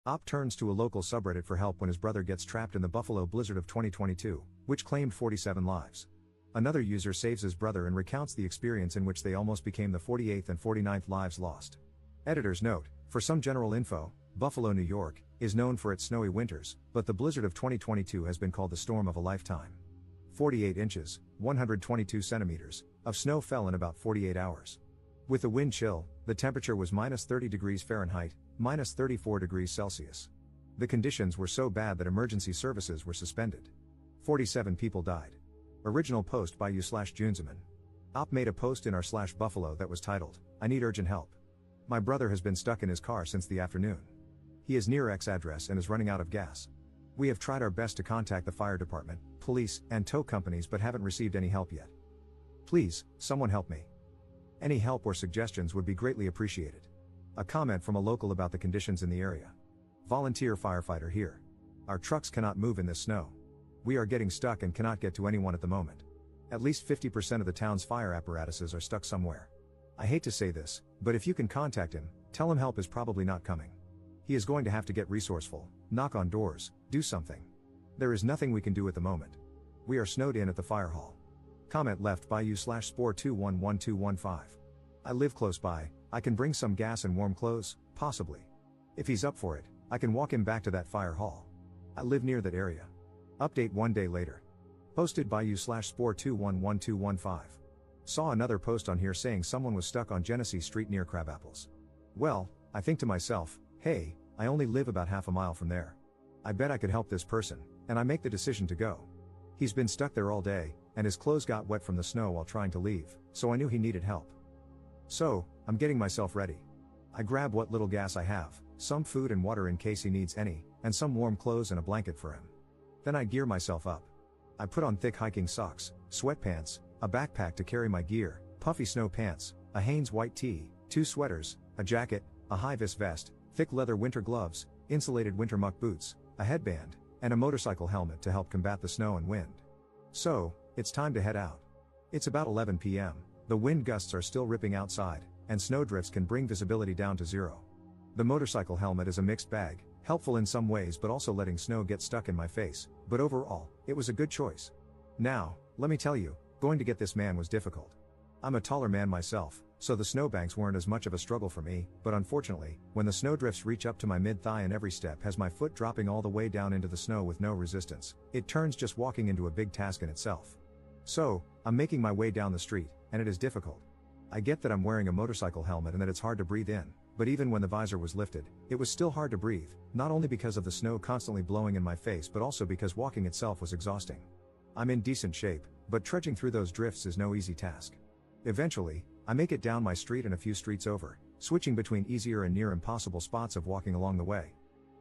Op turns to a local subreddit for help when his brother gets trapped in the Buffalo blizzard of 2022, which claimed 47 lives. Another user saves his brother and recounts the experience in which they almost became the 48th and 49th lives lost. Editor's note: for some general info, Buffalo, New York, is known for its snowy winters, but the blizzard of 2022 has been called the storm of a lifetime. 48 inches, 122 centimeters, of snow fell in about 48 hours. With the wind chill, the temperature was minus 30 degrees Fahrenheit, minus 34 degrees Celsius. The conditions were so bad that emergency services were suspended. 47 people died. Original post by u/Junzeman. Op made a post in r/Buffalo that was titled, "I need urgent help. My brother has been stuck in his car since the afternoon. He is near X address and is running out of gas. We have tried our best to contact the fire department, police, and tow companies but haven't received any help yet. Please, someone help me. Any help or suggestions would be greatly appreciated." A comment from a local about the conditions in the area. Volunteer firefighter here. Our trucks cannot move in this snow. We are getting stuck and cannot get to anyone at the moment. At least 50% of the town's fire apparatuses are stuck somewhere. I hate to say this, but if you can contact him, tell him help is probably not coming. He is going to have to get resourceful, knock on doors, do something. There is nothing we can do at the moment. We are snowed in at the fire hall. Comment left by u/Spore211215. I live close by, I can bring some gas and warm clothes, possibly. If he's up for it, I can walk him back to that fire hall. I live near that area. Update 1 day later. Posted by u/Spore211215. Saw another post on here saying someone was stuck on Genesee Street near Crabapples. Well, I think to myself, hey, I only live about half a mile from there. I bet I could help this person, and I make the decision to go. He's been stuck there all day, and his clothes got wet from the snow while trying to leave, so I knew he needed help. So, I'm getting myself ready. I grab what little gas I have, some food and water in case he needs any, and some warm clothes and a blanket for him. Then I gear myself up. I put on thick hiking socks, sweatpants, a backpack to carry my gear, puffy snow pants, a Hanes white tee, 2 sweaters, a jacket, a high-vis vest, thick leather winter gloves, insulated winter muck boots, a headband, and a motorcycle helmet to help combat the snow and wind. So, it's time to head out. It's about 11 p.m., the wind gusts are still ripping outside, and snowdrifts can bring visibility down to zero. The motorcycle helmet is a mixed bag, helpful in some ways but also letting snow get stuck in my face, but overall, it was a good choice. Now, let me tell you, going to get this man was difficult. I'm a taller man myself, so the snowbanks weren't as much of a struggle for me, but unfortunately, when the snowdrifts reach up to my mid-thigh and every step has my foot dropping all the way down into the snow with no resistance, it turns just walking into a big task in itself. So, I'm making my way down the street, and it is difficult. I get that I'm wearing a motorcycle helmet and that it's hard to breathe in, but even when the visor was lifted, it was still hard to breathe, not only because of the snow constantly blowing in my face but also because walking itself was exhausting. I'm in decent shape, but trudging through those drifts is no easy task. Eventually, I make it down my street and a few streets over, switching between easier and near impossible spots of walking along the way.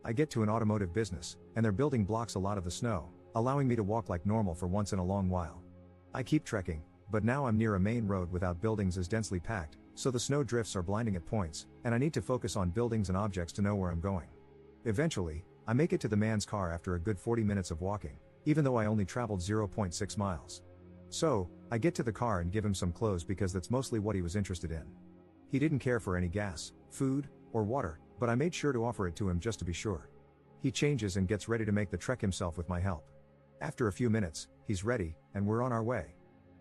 I get to an automotive business, and their building blocks a lot of the snow, allowing me to walk like normal for once in a long while. I keep trekking, but now I'm near a main road without buildings as densely packed, so the snow drifts are blinding at points, and I need to focus on buildings and objects to know where I'm going. Eventually, I make it to the man's car after a good 40 minutes of walking, even though I only traveled 0.6 miles. So, I get to the car and give him some clothes because that's mostly what he was interested in. He didn't care for any gas, food, or water, but I made sure to offer it to him just to be sure. He changes and gets ready to make the trek himself with my help. After a few minutes, he's ready, and we're on our way.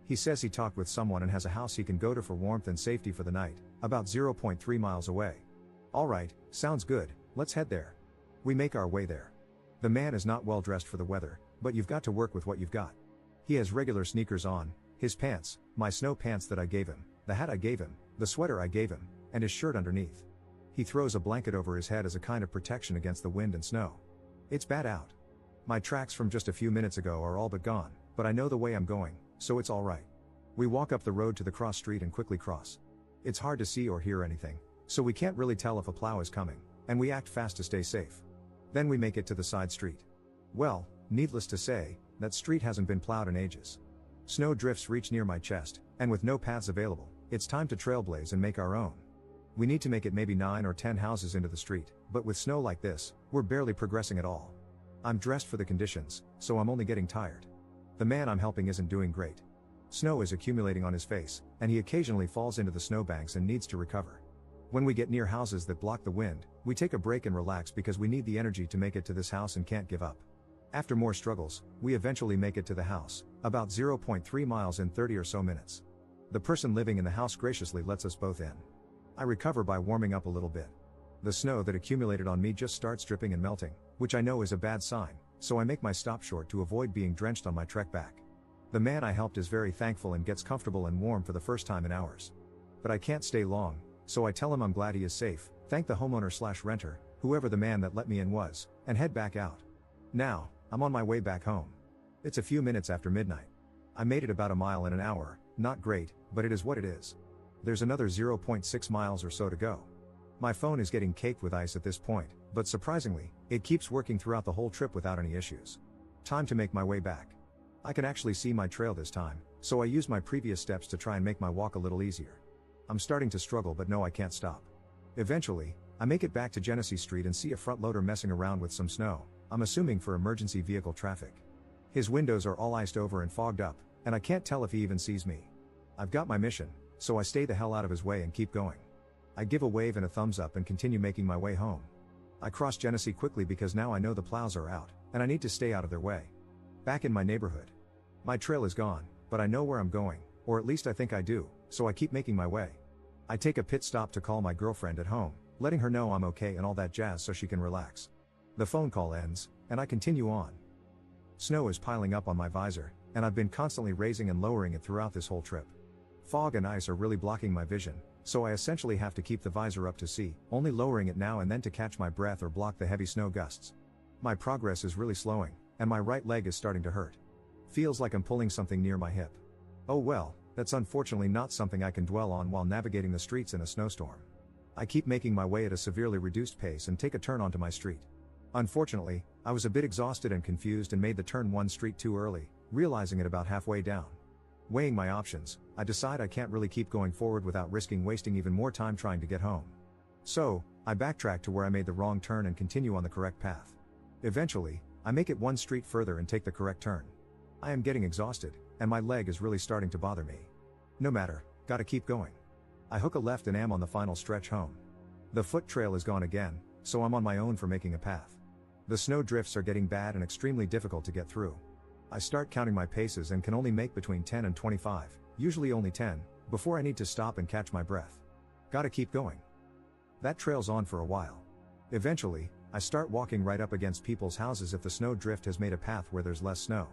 He says he talked with someone and has a house he can go to for warmth and safety for the night, about 0.3 miles away. Alright, sounds good, let's head there. We make our way there. The man is not well dressed for the weather, but you've got to work with what you've got. He has regular sneakers on, his pants, my snow pants that I gave him, the hat I gave him, the sweater I gave him, and his shirt underneath. He throws a blanket over his head as a kind of protection against the wind and snow. It's bad out. My tracks from just a few minutes ago are all but gone, but I know the way I'm going, so it's alright. We walk up the road to the cross street and quickly cross. It's hard to see or hear anything, so we can't really tell if a plow is coming, and we act fast to stay safe. Then we make it to the side street. Well, needless to say, that street hasn't been plowed in ages. Snow drifts reach near my chest, and with no paths available, it's time to trailblaze and make our own. We need to make it maybe 9 or 10 houses into the street, but with snow like this, we're barely progressing at all. I'm dressed for the conditions, so I'm only getting tired. The man I'm helping isn't doing great. Snow is accumulating on his face, and he occasionally falls into the snowbanks and needs to recover. When we get near houses that block the wind, we take a break and relax because we need the energy to make it to this house and can't give up. After more struggles, we eventually make it to the house, about 0.3 miles in 30 or so minutes. The person living in the house graciously lets us both in. I recover by warming up a little bit. The snow that accumulated on me just starts dripping and melting, which I know is a bad sign, so I make my stop short to avoid being drenched on my trek back. The man I helped is very thankful and gets comfortable and warm for the first time in hours. But I can't stay long, so I tell him I'm glad he is safe, thank the homeowner/renter, whoever the man that let me in was, and head back out. Now, I'm on my way back home. It's a few minutes after midnight. I made it about a mile in an hour, not great, but it is what it is. There's another 0.6 miles or so to go. My phone is getting caked with ice at this point, but surprisingly, it keeps working throughout the whole trip without any issues. Time to make my way back. I can actually see my trail this time, so I use my previous steps to try and make my walk a little easier. I'm starting to struggle but no, I can't stop. Eventually, I make it back to Genesee Street and see a front loader messing around with some snow, I'm assuming for emergency vehicle traffic. His windows are all iced over and fogged up, and I can't tell if he even sees me. I've got my mission, so I stay the hell out of his way and keep going. I give a wave and a thumbs up and continue making my way home. I cross Genesee quickly because now I know the plows are out, and I need to stay out of their way. Back in my neighborhood. My trail is gone, but I know where I'm going, or at least I think I do, so I keep making my way. I take a pit stop to call my girlfriend at home, letting her know I'm okay and all that jazz so she can relax. The phone call ends, and I continue on. Snow is piling up on my visor, and I've been constantly raising and lowering it throughout this whole trip. Fog and ice are really blocking my vision, so I essentially have to keep the visor up to see, only lowering it now and then to catch my breath or block the heavy snow gusts. My progress is really slowing, and my right leg is starting to hurt. Feels like I'm pulling something near my hip. Oh well, that's unfortunately not something I can dwell on while navigating the streets in a snowstorm. I keep making my way at a severely reduced pace and take a turn onto my street. Unfortunately, I was a bit exhausted and confused and made the turn one street too early, realizing it about halfway down. Weighing my options, I decide I can't really keep going forward without risking wasting even more time trying to get home. So, I backtrack to where I made the wrong turn and continue on the correct path. Eventually, I make it one street further and take the correct turn. I am getting exhausted, and my leg is really starting to bother me. No matter, gotta keep going. I hook a left and am on the final stretch home. The foot trail is gone again, so I'm on my own for making a path. The snow drifts are getting bad and extremely difficult to get through. I start counting my paces and can only make between 10 and 25, usually only 10, before I need to stop and catch my breath. Gotta keep going. That trail's on for a while. Eventually, I start walking right up against people's houses if the snow drift has made a path where there's less snow.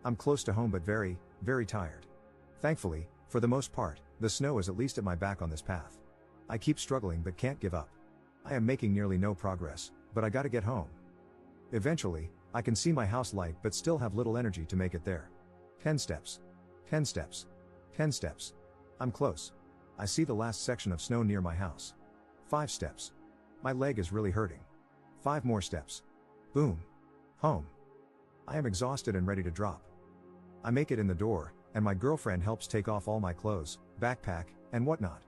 I'm close to home but very, very tired. Thankfully, for the most part, the snow is at least at my back on this path. I keep struggling but can't give up. I am making nearly no progress, but I gotta get home. Eventually, I can see my house light but still have little energy to make it there. 10 steps. 10 steps. 10 steps. I'm close. I see the last section of snow near my house. 5 steps. My leg is really hurting. 5 more steps. Boom. Home. I am exhausted and ready to drop. I make it in the door, and my girlfriend helps take off all my clothes, backpack, and whatnot.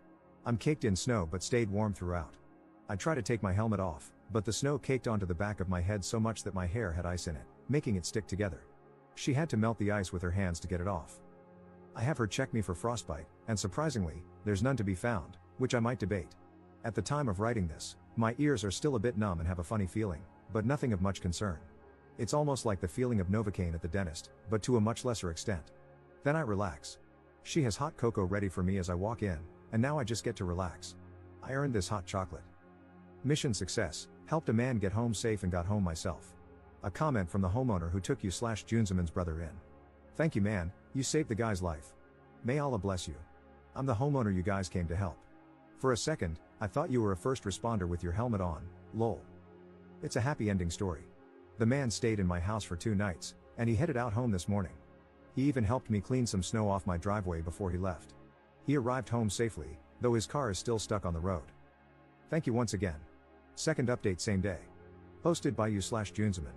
I'm caked in snow but stayed warm throughout. I try to take my helmet off, but the snow caked onto the back of my head so much that my hair had ice in it, making it stick together. She had to melt the ice with her hands to get it off. I have her check me for frostbite, and surprisingly, there's none to be found, which I might debate. At the time of writing this, my ears are still a bit numb and have a funny feeling, but nothing of much concern. It's almost like the feeling of Novocaine at the dentist, but to a much lesser extent. Then I relax. She has hot cocoa ready for me as I walk in, and now I just get to relax. I earned this hot chocolate. Mission success, helped a man get home safe and got home myself. A comment from the homeowner who took you/Junzeman's brother in. Thank you man, you saved the guy's life. May Allah bless you. I'm the homeowner you guys came to help. For a second, I thought you were a first responder with your helmet on, lol. It's a happy ending story. The man stayed in my house for 2 nights, and he headed out home this morning. He even helped me clean some snow off my driveway before he left. He arrived home safely, though his car is still stuck on the road. Thank you once again. Second update same day. Posted by you/Junzeman.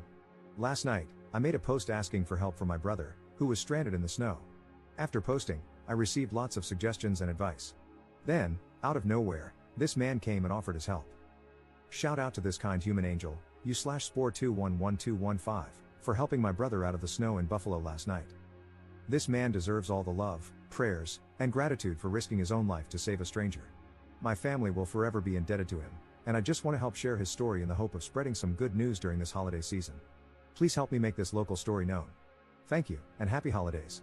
Last night, I made a post asking for help from my brother, who was stranded in the snow. After posting, I received lots of suggestions and advice. Then, out of nowhere, this man came and offered his help. Shout out to this kind human angel, you/Spore211215, for helping my brother out of the snow in Buffalo last night. This man deserves all the love, prayers, and gratitude for risking his own life to save a stranger. My family will forever be indebted to him, and I just want to help share his story in the hope of spreading some good news during this holiday season. Please help me make this local story known. Thank you, and happy holidays.